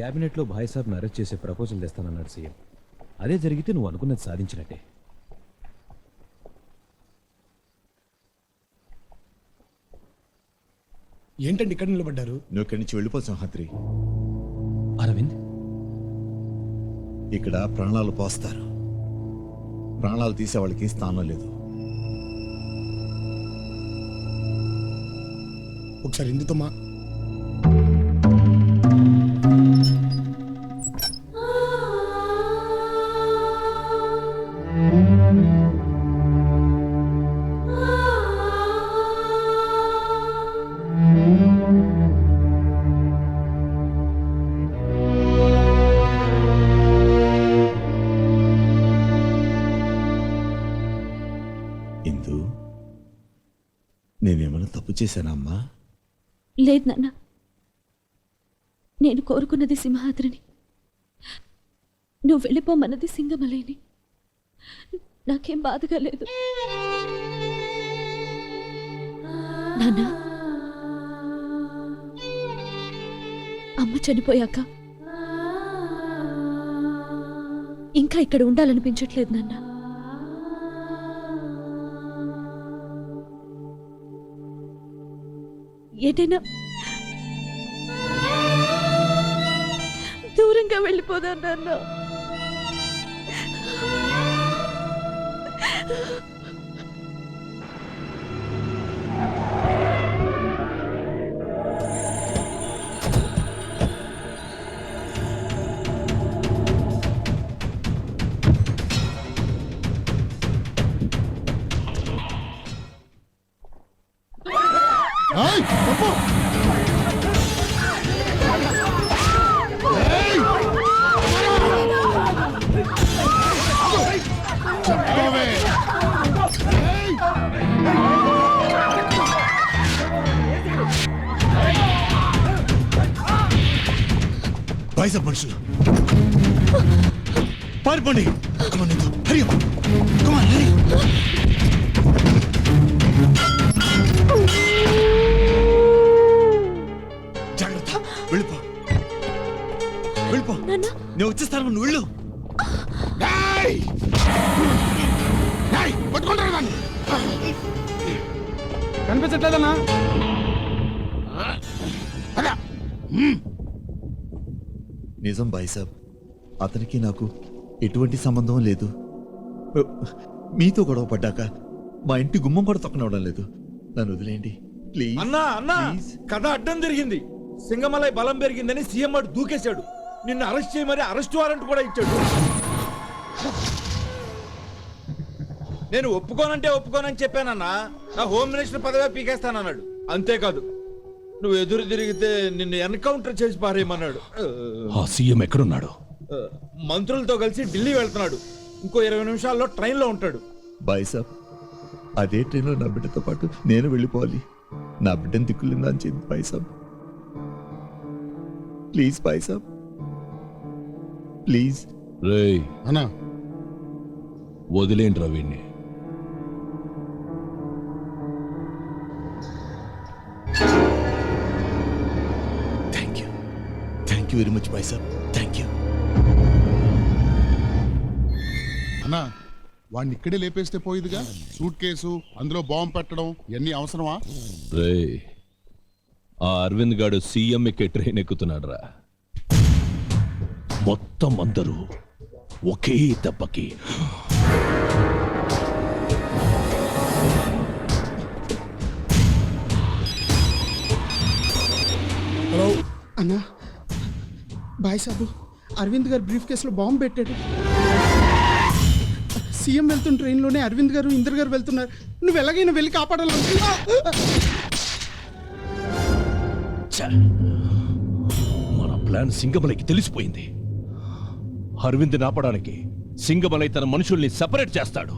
క్యాబినెట్లో భాయ్ సాబ్ని అరెస్ట్ చేసే proposal తెస్తానన్నాడు CM. అదే జరిగితే నువ్వు అనుకున్నది సాధించినట్టే. ఏంటండి ఇక్కడ నిలబడ్డారు? నువ్వు ఇక్కడి నుంచి వెళ్ళిపో సింహాద్రి. అరవింద్, ఇక్కడ ప్రాణాలు పోస్తారు, ప్రాణాలు తీసే వాళ్ళకి స్థానం లేదు. ఒకసారి ఇందుతో మా ఇందు, నేనేమైనా తప్పు చేశానా అమ్మా? లేదు నాన్న, నేను కోరుకున్నది సింహాద్రిని, నువ్వు వెళ్ళిపోమన్నది సింగమలేని. నాకేం బాధగా లేదు నాన్న. అమ్మ చనిపోయాక ఇంకా ఇక్కడ ఉండాలనిపించట్లేదు నాన్న. ఏదైనా దూరంగా వెళ్ళిపోదా నాన్న. బైసప్ మనుషులు పారిపోండి. కమాన్ ఇందు, హరి అప్, కమాన్ హరి. జాగ్రత్త, వెళ్ళిపో వెళ్ళిపో. నేను వచ్చేస్తాను, నువ్వు వెళ్ళు. కనిపించట్లేదన్నా? నిజం బైసప్, అతనికి నాకు ఎటువంటి సంబంధం లేదు. మీతో గొడవ పడ్డాక మా ఇంటి గుమ్మం కూడా తొక్కనవడం లేదు. నన్ను వదిలేయండి ప్లీజ్. అన్నా అన్నా, కథ అడ్డం జరిగింది. సింగమలై బలం పెరిగిందని సీఎం వాడు దూకేశాడు. నిన్ను అరెస్ట్ చేయమని అరెస్ట్ వారెంట్ కూడా ఇచ్చాడు. నేను ఒప్పుకోనంటే ఒప్పుకోనని చెప్పానన్నా. నా హోమ్ మినిస్టర్ పదవి పీకేస్తానన్నాడు. అంతేకాదు, నువ్వు ఎదురు తిరిగితే నిన్ను ఎన్కౌంటర్ చేసి పారేయమన్నాడు. ఆ సీఎం ఎక్కడున్నాడు? మంత్రులతో కలిసి ఢిల్లీ వెళ్తున్నాడు. ఇంకో 20 నిమిషాల్లో ట్రైన్లో ఉంటాడు. బైసప్, అదే ట్రైన్లో నా బిడ్డతో పాటు నేను వెళ్ళిపోవాలి. నా బిడ్డను దిక్కులిందా అని చెప్పి బైసప్, ప్లీజ్ బైసప్ ప్లీజ్. రేయ్ అన్నా, వదిలేండి రవిని. Thank you very much bicep, thank you. అన్నా, వాడిని ఇక్కడే లేపేస్తే పోయిదిగా. సూట్ కేసు, అందులో బాంబు పెట్టడం ఇవన్నీ అవసరమా? రేయ్, ఆ అరవింద్ గాడు సీఎం ఎక్కే ట్రైన్ ఎక్కుతున్నాడు రా. మొత్తం అందరూ ఒకే దెబ్బకి. హలో అన్నా, బాయ్ సాబు, అరవింద్ గారు బ్రీఫ్ కేసులో బాంబు పెట్టాడు. సీఎం వెళ్తున్న ట్రైన్లోనే అరవింద్ గారు, ఇందర్ గారు వెళ్తున్నారు. నువ్వు ఎలాగైనా వెళ్ళి కాపాడాలనుకున్నా. మన ప్లాన్ సింగమలైకి తెలిసిపోయింది. అరవింద్ ఆపడానికి సింగమలై తన మనుషుల్ని సెపరేట్ చేస్తాడు.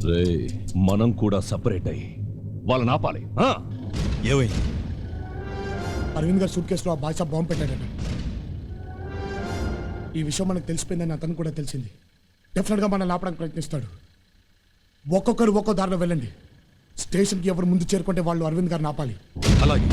రేయ్, మనం కూడా సెపరేట్ అయ్యి వాళ్ళని ఆపాలి. ఏమైంది? అరవింద్ గారు సూట్ కేసులో ఆ బాయ్ సాబ్ బాంబు పెట్టాడట. ఈ విషయం మనకు తెలిసిపోయిందని అతను కూడా తెలిసింది. డెఫినెట్గా మనల్ని ఆపడానికి ప్రయత్నిస్తాడు. ఒక్కొక్కరు ఒక్కో దారిలో వెళ్ళండి. స్టేషన్కి ఎవరు ముందు చేరుకుంటే వాళ్ళు అరవింద్ గారిని ఆపాలి. అలాగే.